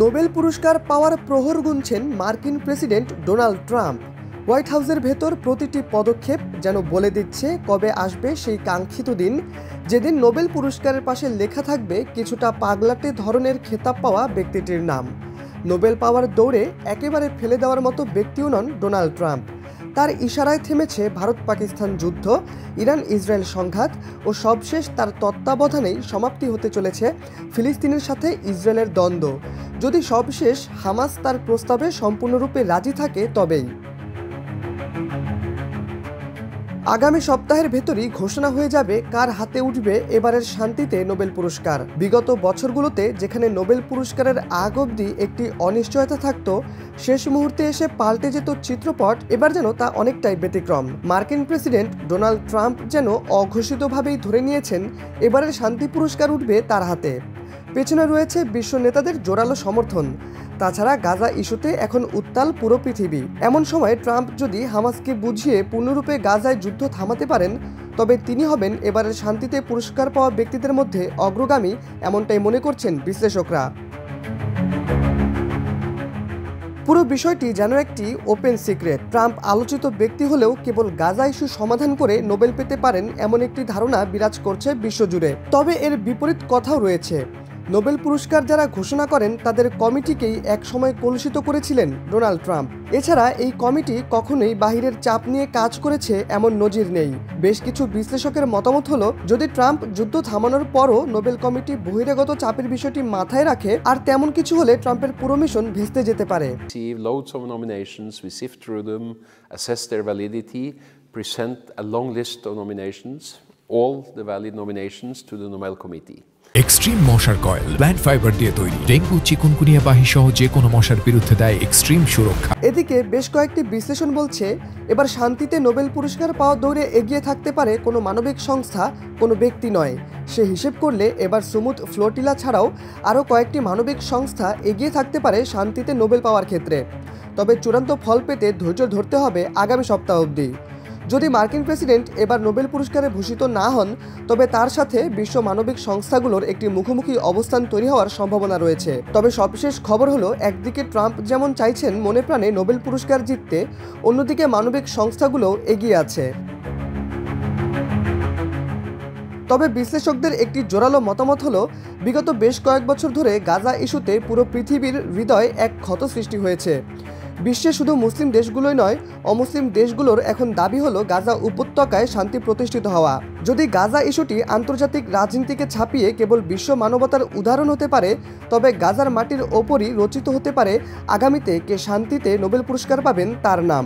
Nobel পুরস্কার পাওয়ার প্রহর গুনছেন মার্কিন প্রেসিডেন্ট ডোনাল্ড ট্রাম্প। হোয়াইট হাউসের ভেতর প্রতিটি পদক্ষেপ যেন বলে দিচ্ছে কবে আসবে সেই কাঙ্ক্ষিত দিন, যেদিন নোবেল পুরস্কারের পাশে লেখা থাকবে কিছুটা পাগলাটে ধরনের খেতাব পাওয়া ব্যক্তিটির নাম। নোবেল পাওয়ার দৌড়ে একেবারে ফেলে দেওয়ার মতো ব্যক্তিও নন ডোনাল্ড ট্রাম্প। তার ইশারায় থেমেছে ভারত পাকিস্তান যুদ্ধ, ইরান ইসরায়েল সংঘাত ও সবশেষ তার তত্ত্বাবধানেই সমাপ্তি হতে চলেছে ফিলিস্তিনের সাথে ইসরায়েলের দ্বন্দ্ব। যদি সবশেষ হামাস তার প্রস্তাবে সম্পূর্ণরূপে রাজি থাকে তবেই। আগামী সপ্তাহের ভেতরই ঘোষণা হয়ে যাবে কার হাতে উঠবে এবারের শান্তিতে নোবেল পুরস্কার। বিগত বছরগুলোতে যেখানে নোবেল পুরস্কারের আগ অবধি একটি অনিশ্চয়তা থাকত, শেষ মুহূর্তে এসে পাল্টে যেত চিত্রপট, এবার যেন তা অনেকটাই ব্যতিক্রম। মার্কিন প্রেসিডেন্ট ডোনাল্ড ট্রাম্প যেন অঘোষিতভাবেই ধরে নিয়েছেন এবারের শান্তি পুরস্কার উঠবে তার হাতে। পেছনে রয়েছে বিশ্ব নেতাদের জোরালো সমর্থন। তাছাড়া গাজা ইস্যুতে এখন উত্তাল পুরো পৃথিবী। এমন সময় ট্রাম্প যদি হামাসকে বুঝিয়ে পূর্ণরূপে গাজায় যুদ্ধ থামাতে পারেন, তবে তিনি হবেন এবারের শান্তিতে পুরস্কার পাওয়া ব্যক্তিদের মধ্যে অগ্রগামী, এমনটাই মনে করছেন বিশ্লেষকরা। পুরো বিষয়টি যেন একটি ওপেন সিক্রেট। ট্রাম্প আলোচিত ব্যক্তি হলেও কেবল গাজা ইস্যু সমাধান করে নোবেল পেতে পারেন এমন একটি ধারণা বিরাজ করছে বিশ্বজুড়ে। তবে এর বিপরীত কথাও রয়েছে। নোবেল পুরস্কার যারা ঘোষণা করেন তাদের কমিটিকেই একসময় কলুষিত করেছিলেন ডোনাল্ড ট্রাম্প। এছাড়া এই কমিটি কখনোই বাহিরের চাপ নিয়ে কাজ করেছে এমন নজির নেই। বেশ কিছু বিশ্লেষকের মতামত হলো, যদি ট্রাম্প যুদ্ধ থামানোর পরও নোবেল কমিটি বহিরাগত চাপের বিষয়টি মাথায় রাখে, আর তেমন কিছু হলে ট্রাম্পের পুরো মিশন ভেস্তে যেতে পারে। Loads of nominations, we sift through them, assess their validity, present a long list of nominations, all the valid nominations to the Nobel Committee. Extreme মশার কয়েল প্ল্যান্ট ফাইবার দিয়ে তৈরি, ডেঙ্গু, চিকুনগুনিয়া বাহি সহ যে কোনো মশার বিরুদ্ধে দেয় এক্সট্রিম সুরক্ষা। এদিকে বেশ কয়েকটি বিশ্লেষণ বলছে, এবার শান্তিতে নোবেল পুরস্কার পাওয়া দৌড়ে এগিয়ে থাকতে পারে কোনো মানবিক সংস্থা, কোনো ব্যক্তি নয়। সে হিসেব করলে এবার সুমুদ ফ্লোটিলা ছাড়াও আরও কয়েকটি মানবিক সংস্থা এগিয়ে থাকতে পারে শান্তিতে নোবেল পাওয়ার ক্ষেত্রে। তবে চূড়ান্ত ফল পেতে ধৈর্য ধরতে হবে আগামী সপ্তাহ অবধি। যদি মার্কিন প্রেসিডেন্ট এবার নোবেল পুরস্কারে ভূষিত না হন, তবে তার সাথে বিশ্ব মানবিক সংস্থাগুলোর একটি মুখোমুখি অবস্থান তৈরি হওয়ার সম্ভাবনা রয়েছে। তবে সবশেষ খবর হলো, একদিকে ট্রাম্প যেমন চাইছেন মনে প্রাণে নোবেল পুরস্কার জিততে, অন্যদিকে মানবিক সংস্থাগুলো এগিয়ে আছে। তবে বিশ্লেষকদের একটি জোরালো মতামত হলো, বিগত বেশ কয়েক বছর ধরে গাজা ইস্যুতে পুরো পৃথিবীর হৃদয়ে এক ক্ষত সৃষ্টি হয়েছে। বিশ্বে শুধু মুসলিম দেশগুলোই নয়, অমুসলিম দেশগুলোর এখন দাবি হলো গাজা উপত্যকায় শান্তি প্রতিষ্ঠিত হওয়া। যদি গাজা ইস্যুটি আন্তর্জাতিক রাজনীতিকে ছাপিয়ে কেবল বিশ্ব মানবতার উদাহরণ হতে পারে, তবে গাজার মাটির ওপরই রচিত হতে পারে আগামীতে কে শান্তিতে নোবেল পুরস্কার পাবেন তার নাম।